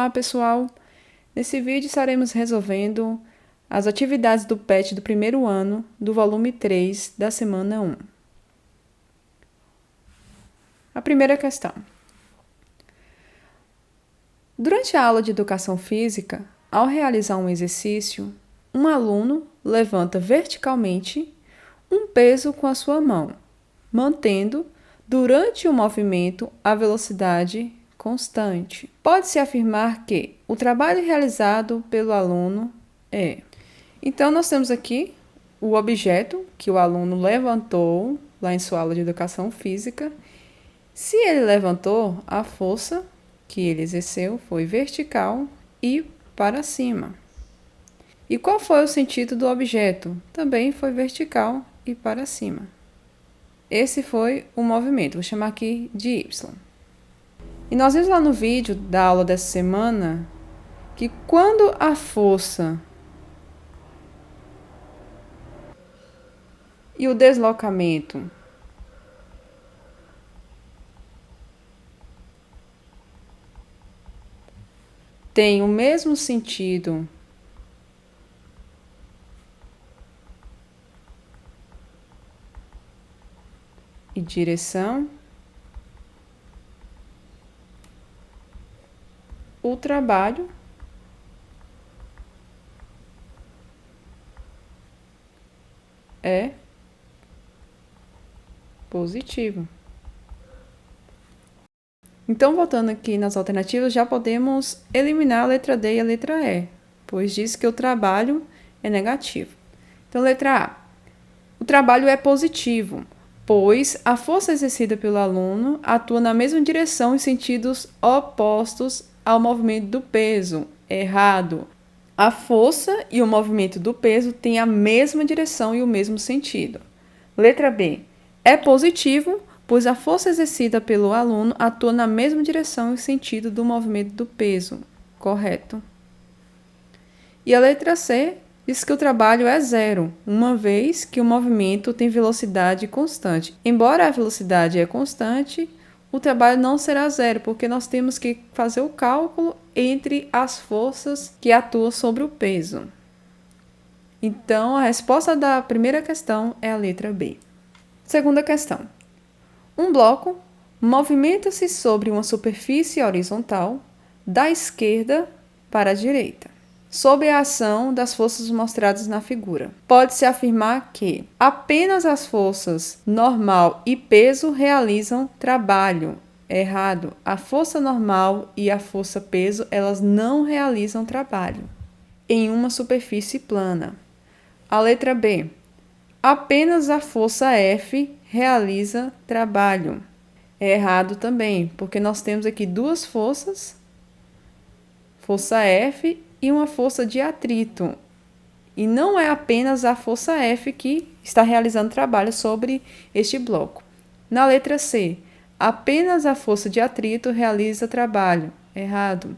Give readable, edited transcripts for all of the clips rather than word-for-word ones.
Olá, pessoal! Nesse vídeo estaremos resolvendo as atividades do PET do primeiro ano do volume 3 da semana 1. A primeira questão. Durante a aula de educação física, ao realizar um exercício, um aluno levanta verticalmente um peso com a sua mão, mantendo, durante o movimento, a velocidade constante. Pode-se afirmar que o trabalho realizado pelo aluno é... Então, nós temos aqui o objeto que o aluno levantou lá em sua aula de educação física. Se ele levantou, a força que ele exerceu foi vertical e para cima. E qual foi o sentido do objeto? Também foi vertical e para cima. Esse foi o movimento, vou chamar aqui de Y. E nós vimos lá no vídeo da aula dessa semana que quando a força e o deslocamento têm o mesmo sentido e direção, o trabalho é positivo. Então, voltando aqui nas alternativas, já podemos eliminar a letra D e a letra E, pois diz que o trabalho é negativo. Então, letra A. O trabalho é positivo, pois a força exercida pelo aluno atua na mesma direção em sentidos opostos ao movimento do peso. Errado. A força e o movimento do peso têm a mesma direção e o mesmo sentido. Letra B. É positivo, pois a força exercida pelo aluno atua na mesma direção e sentido do movimento do peso. Correto. E a letra C diz que o trabalho é zero, uma vez que o movimento tem velocidade constante. Embora a velocidade é constante, o trabalho não será zero, porque nós temos que fazer o cálculo entre as forças que atuam sobre o peso. Então, a resposta da primeira questão é a letra B. Segunda questão. Um bloco movimenta-se sobre uma superfície horizontal da esquerda para a direita, sob a ação das forças mostradas na figura. Pode-se afirmar que apenas as forças normal e peso realizam trabalho. Errado. A força normal e a força peso, elas não realizam trabalho em uma superfície plana. A letra B. Apenas a força F realiza trabalho. É errado também, porque nós temos aqui duas forças, força F e uma força de atrito. E não é apenas a força F que está realizando trabalho sobre este bloco. Na letra C, apenas a força de atrito realiza trabalho. Errado.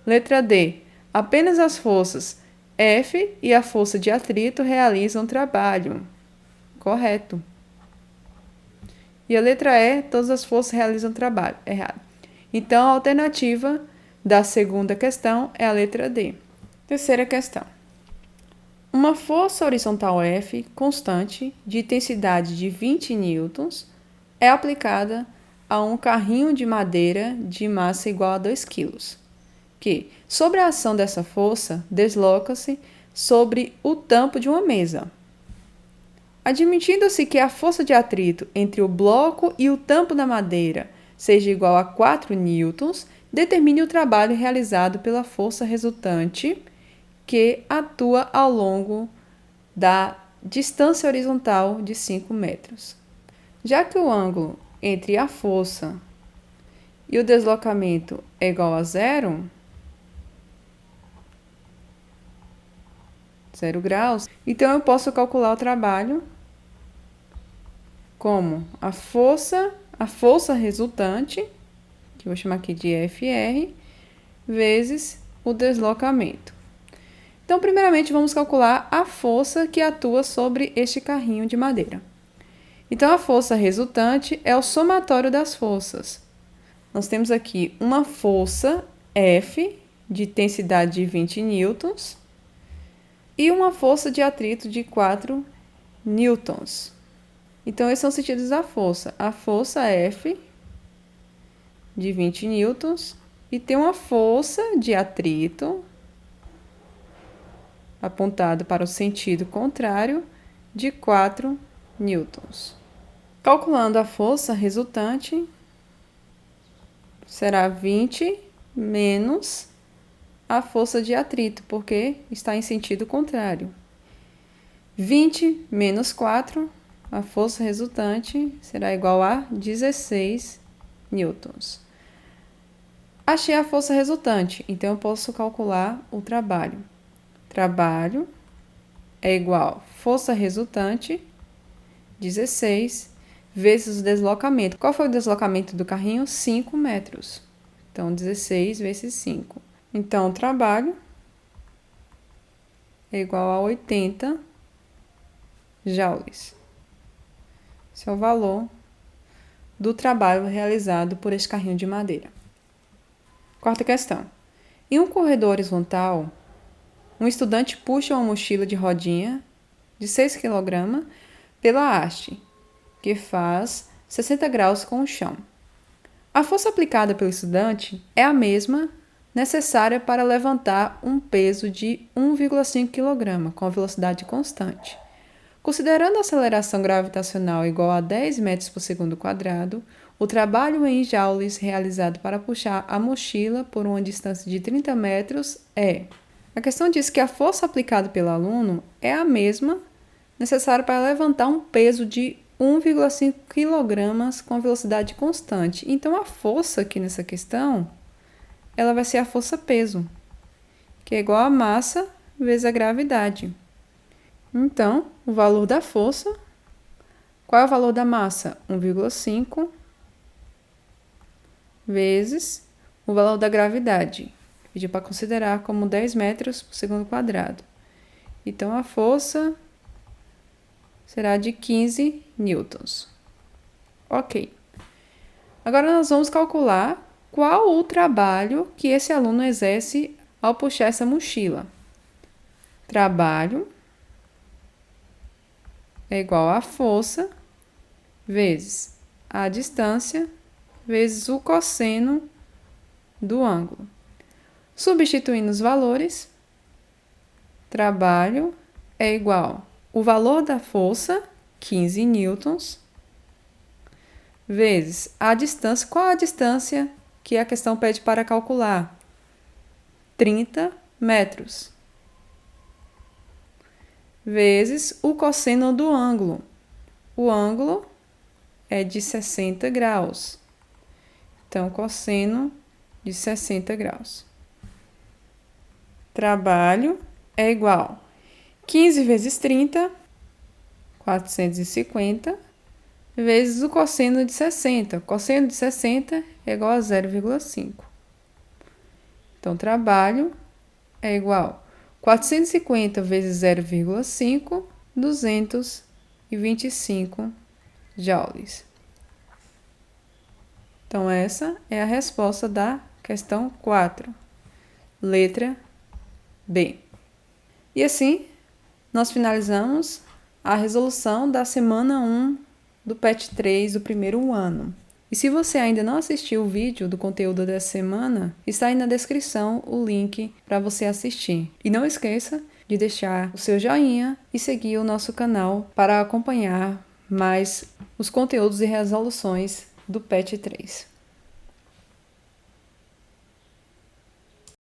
Letra D, apenas as forças F e a força de atrito realizam trabalho. Correto. E a letra E, todas as forças realizam trabalho. Errado. Então, a alternativa da segunda questão é a letra D. Terceira questão. Uma força horizontal F constante de intensidade de 20 newtons é aplicada a um carrinho de madeira de massa igual a 2 kg, que, sobre a ação dessa força, desloca-se sobre o tampo de uma mesa. Admitindo-se que a força de atrito entre o bloco e o tampo da madeira seja igual a 4 newtons, determine o trabalho realizado pela força resultante que atua ao longo da distância horizontal de 5 metros. Já que o ângulo entre a força e o deslocamento é igual a 0 graus, então eu posso calcular o trabalho como a força resultante, que eu vou chamar aqui de FR, vezes o deslocamento. Então, primeiramente, vamos calcular a força que atua sobre este carrinho de madeira. Então, a força resultante é o somatório das forças. Nós temos aqui uma força F de intensidade de 20 newtons e uma força de atrito de 4 newtons. Então, esses são os sentidos da força. A força F de 20 newtons e tem uma força de atrito apontado para o sentido contrário de 4 newtons. Calculando a força resultante, será 20 menos a força de atrito, porque está em sentido contrário. 20 menos 4, a força resultante será igual a 16 newtons. Achei a força resultante, então eu posso calcular o trabalho. Trabalho é igual a força resultante, 16, vezes o deslocamento. Qual foi o deslocamento do carrinho? 5 metros. Então, 16 vezes 5. Então, o trabalho é igual a 80 joules. Esse é o valor do trabalho realizado por esse carrinho de madeira. Quarta questão. Em um corredor horizontal, um estudante puxa uma mochila de rodinha de 6 kg pela haste, que faz 60 graus com o chão. A força aplicada pelo estudante é a mesma necessária para levantar um peso de 1,5 kg com velocidade constante. Considerando a aceleração gravitacional igual a 10 metros por segundo quadrado, o trabalho em joules realizado para puxar a mochila por uma distância de 30 metros é... A questão diz que a força aplicada pelo aluno é a mesma necessária para levantar um peso de 1,5 kg com velocidade constante. Então, a força aqui nessa questão, ela vai ser a força-peso, que é igual a massa vezes a gravidade. Então, o valor da força, qual é o valor da massa? 1,5 vezes o valor da gravidade. Pedi para considerar como 10 metros por segundo quadrado. Então, a força será de 15 newtons. Ok. Agora, nós vamos calcular qual o trabalho que esse aluno exerce ao puxar essa mochila. Trabalho é igual a força vezes a distância vezes o cosseno do ângulo. Substituindo os valores, trabalho é igual o valor da força, 15 newtons, vezes a distância. Qual a distância que a questão pede para calcular? 30 metros. Vezes o cosseno do ângulo. O ângulo é de 60 graus. Então, cosseno de 60 graus. Trabalho é igual 15 vezes 30, 450, vezes o cosseno de 60. O cosseno de 60 é igual a 0,5. Então, trabalho é igual a 450 vezes 0,5, 225 joules. Então, essa é a resposta da questão 4, letra B. E assim, nós finalizamos a resolução da semana 1 do PET 3 do primeiro ano. E se você ainda não assistiu o vídeo do conteúdo dessa semana, está aí na descrição o link para você assistir. E não esqueça de deixar o seu joinha e seguir o nosso canal para acompanhar mais os conteúdos e resoluções do PET 3.